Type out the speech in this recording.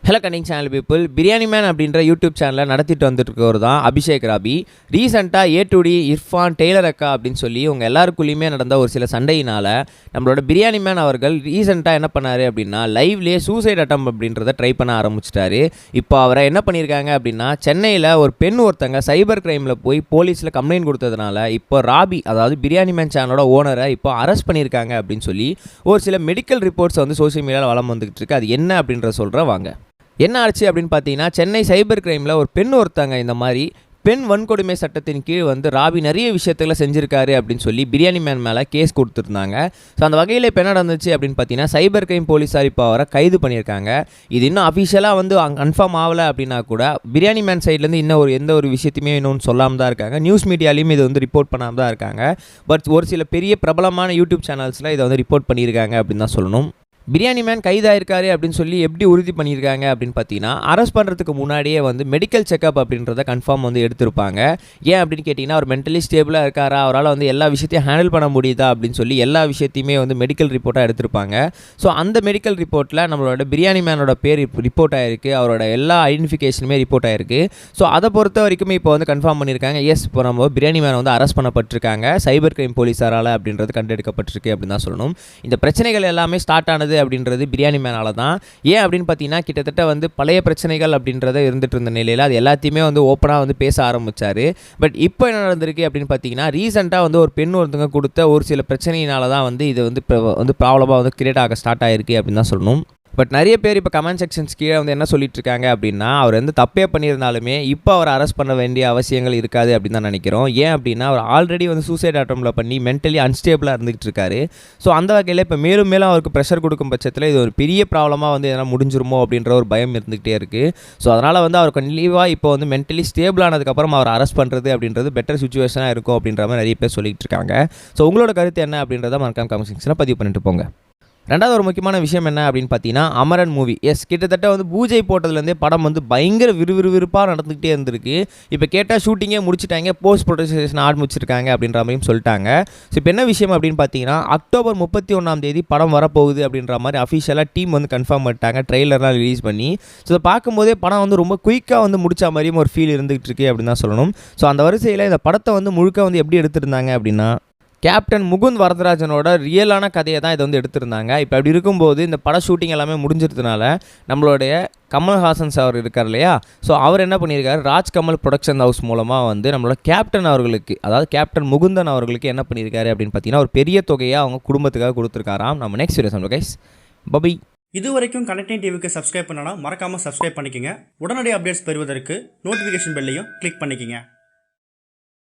Hello கண்டிங் channel people, biryani man அப்படின்ற YouTube சேனலில் நடத்திட்டு வந்துட்டு இருக்கவர் தான் அபிஷேக் ராபி. ரீசெண்டாக ஏ2டி, இர்ஃபான், டெய்லர் அக்கா அப்படின்னு சொல்லி உங்கள் எல்லாருக்குள்ளேயுமே நடந்த ஒரு சில சண்டையினால் நம்மளோட பிரியாணி மேன் அவர்கள் ரீசெண்டாக என்ன பண்ணார் அப்படின்னா லைவ்லேயே சூசைட் அட்டம் அப்படின்றத ட்ரை பண்ண ஆரம்பிச்சிட்டாரு. இப்போ அவரை என்ன பண்ணியிருக்காங்க அப்படின்னா, சென்னையில் ஒரு பெண் ஒருத்தங்க சைபர் கிரைமில் போய் போலீஸில் கம்ப்ளைண்ட் கொடுத்ததுனால இப்போ ராபி, அதாவது பிரியாணி மேன் சேனலோட ஓனரை இப்போ அரெஸ்ட் பண்ணியிருக்காங்க அப்படின்னு சொல்லி ஒரு சில மெடிக்கல் ரிப்போர்ட்ஸ் வந்து சோஷியல் மீடியாவில் வளம் வந்துகிட்டு இருக்கு. அது என்ன அப்படின்ற சொல்கிறேன் வாங்க. என்ன ஆச்சு அப்படின்னு பார்த்தீங்கன்னா, சென்னை சைபர் கிரைமில் ஒரு பெண் ஒருத்தாங்க இந்த மாதிரி பெண் வன்கொடுமை சட்டத்தின் கீழ் வந்து ராபி நிறைய விஷயத்துல செஞ்சுருக்காரு அப்படின்னு சொல்லி பிரியாணி மேன் மேலே கேஸ் கொடுத்துருந்தாங்க. ஸோ அந்த வகையில் இப்போ என்ன நடந்துச்சு அப்படின்னு பார்த்தீங்கன்னா, சைபர் கிரைம் போலீஸார் இப்போ அவரை கைது பண்ணியிருக்காங்க. இது இன்னும் அஃபிஷியலாக வந்து கன்ஃபார்ம் ஆகலை அப்படின்னா கூட பிரியாணி மேன் சைட்லேருந்து இன்னும் எந்த ஒரு விஷயத்தையுமே இன்னொன்று சொல்லாமல் தான் இருக்காங்க. நியூஸ் மீடியாலையும் இதை வந்து ரிப்போர்ட் பண்ணாமல் தான் இருக்காங்க. பட் ஒரு சில பெரிய பிரபலமான யூடியூப் சேனல்ஸில் இதை வந்து ரிப்போர்ட் பண்ணியிருக்காங்க அப்படின்னு தான் சொல்லணும். பிரியாணி மேன் கைதாயிருக்காரு அப்படின்னு சொல்லி எப்படி உறுதி பண்ணியிருக்காங்க அப்படின்னு பார்த்தீங்கன்னா, அரெஸ்ட் பண்ணுறதுக்கு முன்னாடியே வந்து மெடிக்கல் செக்அப் அப்படின்றத கன்ஃபார்ம் வந்து எடுத்திருப்பாங்க. ஏன் அப்படின்னு கேட்டிங்கன்னா, அவர் மென்டலி ஸ்டேபிளாக இருக்காரா, அவரால் வந்து எல்லா விஷயத்தையும் ஹேண்டில் பண்ண முடியுதா அப்படின்னு சொல்லி எல்லா விஷயத்தையுமே வந்து மெடிக்கல் ரிப்போர்ட்டாக எடுத்திருப்பாங்க. ஸோ அந்த மெடிக்கல் ரிப்போர்ட்டில் நம்மளோட பிரியாணி மேனோட பேர் ரிப்போர்ட் ஆகிருக்கு, அவரோட எல்லா ஐடென்டிஃபிகேஷனுமே ரிப்போர்ட் ஆகிருக்கு. ஸோ அதை பொறுத்த வரைக்குமே இப்போ வந்து கன்ஃபார்ம் பண்ணியிருக்காங்க. எஸ், இப்போ நம்ம பிரியாணி மேனை வந்து அரெஸ்ட் பண்ணப்பட்டிருக்காங்க, சைபர் கிரைம் போலீஸாரால் அப்படின்றது கண்டெடுக்கப்பட்டிருக்கு அப்படின்னு தான் சொல்லணும். இந்த பிரச்சனைகள் எல்லாமே ஸ்டார்ட் ஆனது அப்படின்றது பிரியாணி மேனால தான். ஏன் அப்படின்னு பார்த்தீங்கன்னா, கிட்டத்தட்ட வந்து பழைய பிரச்சனைகள் அப்படின்றத இருந்துட்டு இருந்த நிலையில் அது எல்லாத்தையுமே வந்து ஓப்பனாக வந்து பேச ஆரம்பித்தார். பட் இப்போ என்ன நடந்திருக்கு அப்படின்னு பார்த்தீங்கன்னா, ரீசெண்டாக வந்து ஒரு பெண் ஒருத்தங்க கொடுத்த ஒரு சில பிரச்சனையினால தான் வந்து இது வந்து ப்ராப்ளமாக வந்து கிரியேட் ஆக ஸ்டார்ட் ஆகிருக்கு அப்படின்னு தான் சொல்லணும். பட் நிறைய பேர் இப்போ கமெண்ட் செக்ஷன்ஸ் கீழே வந்து என்ன சொல்லிட்டு இருக்காங்க அப்படின்னா, அவர் வந்து தப்பே பண்ணியிருந்தாலுமே இப்போ அவர் அரெஸ்ட் பண்ண வேண்டிய அவசியங்கள் இருக்காது அப்படின்னு தான் நினைக்கிறோம். ஏன் அப்படின்னா, அவர் ஆல்ரெடி வந்து சூசைட் அட்டம்ப்ட் பண்ணி மென்டலி அன்ஸ்டேபிளாக இருந்துகிட்டு இருக்காரு. ஸோ அந்த வகையில் இப்போ மேலும் மேலும் அவருக்கு ப்ரெஷர் கொடுக்கும் பட்சத்தில் இது ஒரு பெரிய ப்ராப்ளமாக வந்து எதனா முடிஞ்சிருமோ அப்படின்ற ஒரு பயம் இருந்துகிட்டே இருக்குது. ஸோ அதனால் வந்து அவர் கண்டிப்பாக இப்போ வந்து மென்டலி ஸ்டேபிள் ஆனதுக்கப்புறம் அவர் அரெஸ்ட் பண்ணுறது அப்படின்றது பெட்டர் சுச்சுவேஷனாக இருக்கும் அப்படின்ற மாதிரி நிறைய பேர் சொல்லிட்டு இருக்காங்க. ஸோ உங்களோட கருத்து என்ன அப்படின்றத மறக்காம கமெண்ட் செக்ஷனில் பதிவு பண்ணிட்டு போங்க. ரெண்டாவது ஒரு முக்கியமான விஷயம் என்ன அப்படின்னு பார்த்தீங்கன்னா, அமரன் மூவி. எஸ், கிட்டத்தட்ட வந்து பூஜை போட்டதுலேருந்தே படம் வந்து பயங்கர விறுவிறுப்பாக நடந்துக்கிட்டே இருந்திருக்கு. இப்போ கேட்டால் ஷூட்டிங்கே முடிச்சுட்டாங்க, போஸ்ட் ப்ரொடக்ஷன் ஆரம்பிச்சிருக்காங்க அப்படின்ற மாதிரியும் சொல்லிட்டாங்க. ஸோ இப்போ என்ன விஷயம் அப்படின்னு பார்த்தீங்கன்னா, அக்டோபர் 31 படம் வரப்போகுது அப்படின்ற மாதிரி அஃபிஷியலாக டீம் வந்து கன்ஃபார்ம் பண்ணிட்டாங்க, ட்ரெய்லர்லாம் ரிலீஸ் பண்ணி. ஸோ இதை பார்க்கும்போதே படம் வந்து ரொம்ப குயிக்காக வந்து முடிச்ச மாதிரியும் ஒரு ஃபீல் இருந்துகிட்டு இருக்கு அப்படின்னு தான் சொல்லணும். ஸோ அந்த வரிசையில் இந்த படத்தை வந்து முழுக்க வந்து எப்படி எடுத்திருந்தாங்க அப்படின்னா, கேப்டன் முகுந்த் வரதராஜனோட ரியலான கதையை தான் இதை வந்து எடுத்திருந்தாங்க. இப்போ அப்படி இருக்கும்போது இந்த பட ஷூட்டிங் எல்லாமே முடிஞ்சிருந்தனால நம்மளுடைய கமல்ஹாசன் சார் இருக்கார் இல்லையா, ஸோ அவர் என்ன பண்ணியிருக்காரு, ராஜ்கமல் ப்ரொடக்ஷன் ஹவுஸ் மூலமாக வந்து நம்மளோட கேப்டன் அவர்களுக்கு, அதாவது கேப்டன் முகுந்தன் அவர்களுக்கு என்ன பண்ணியிருக்காரு அப்படின்னு பார்த்தீங்கன்னா, ஒரு பெரிய தொகையை அவங்க குடும்பத்துக்காக கொடுத்துருக்காராம். நம்ம நெக்ஸ்ட் வீடியோ சொல்லுங்கள் கைஸ், பபை. இது வரைக்கும் கனெக்டிங் டிவிக்கு சப்ஸ்கிரைப் பண்ணனா மறக்காமல் சப்ஸ்கிரைப் பண்ணிக்கங்க. உடனடி அப்டேட்ஸ் பெறுவதற்கு நோட்டிஃபிகேஷன் பெல்லையும் கிளிக் பண்ணிக்கங்க.